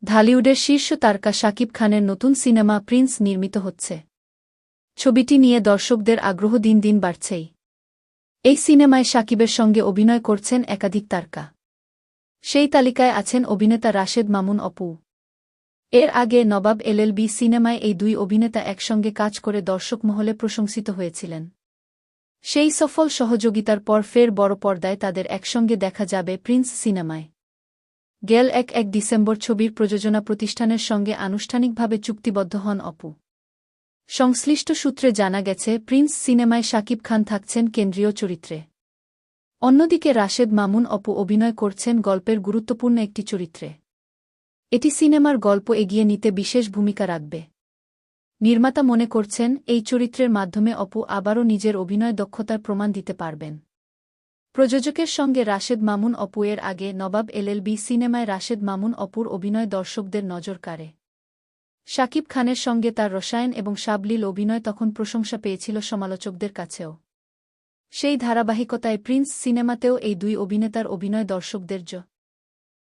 ঢালিউডের শীর্ষ তারকা শাকিব খানের নতুন সিনেমা প্রিন্স নির্মিত হচ্ছে। ছবিটি নিয়ে দর্শকদের আগ্রহ দিন দিন বাড়ছেই। এই সিনেমায় শাকিবের সঙ্গে অভিনয় করছেন একাধিক তারকা। সেই তালিকায় আছেন অভিনেতা রাশেদ মামুন অপু। এর আগে নবাব এলএলবি সিনেমায় এই দুই অভিনেতা একসঙ্গে কাজ করে দর্শক মহলে প্রশংসিত হয়েছিলেন। সেই সফল সহযোগিতার পর ফের বড় পর্দায় তাদের একসঙ্গে দেখা যাবে প্রিন্স সিনেমায়। গেল ১ ডিসেম্বর ছবির প্রযোজনা প্রতিষ্ঠানের সঙ্গে আনুষ্ঠানিকভাবে চুক্তিবদ্ধ হন অপু। সংশ্লিষ্ট সূত্রে জানা গেছে, প্রিন্স সিনেমায় শাকিব খান থাকছেন কেন্দ্রীয় চরিত্রে। অন্যদিকে রাশেদ মামুন অপু অভিনয় করছেন গল্পের গুরুত্বপূর্ণ একটি চরিত্রে। এটি সিনেমার গল্প এগিয়ে নিতে বিশেষ ভূমিকা রাখবে। নির্মাতা মনে করছেন, এই চরিত্রের মাধ্যমে অপু আবারও নিজের অভিনয় দক্ষতার প্রমাণ দিতে পারবেন। প্রযোজকের সঙ্গে রাশেদ মামুন অপু এর আগে নবাব এলএলবি সিনেমায় রাশেদ মামুন অপুর অভিনয় দর্শকদের নজর কাড়ে। শাকিব খানের সঙ্গে তার রসায়ন এবং সাবলীল অভিনয় তখন প্রশংসা পেয়েছিল সমালোচকদের কাছেও। সেই ধারাবাহিকতায় প্রিন্স সিনেমাতেও এই দুই অভিনেতার অভিনয় দর্শকদের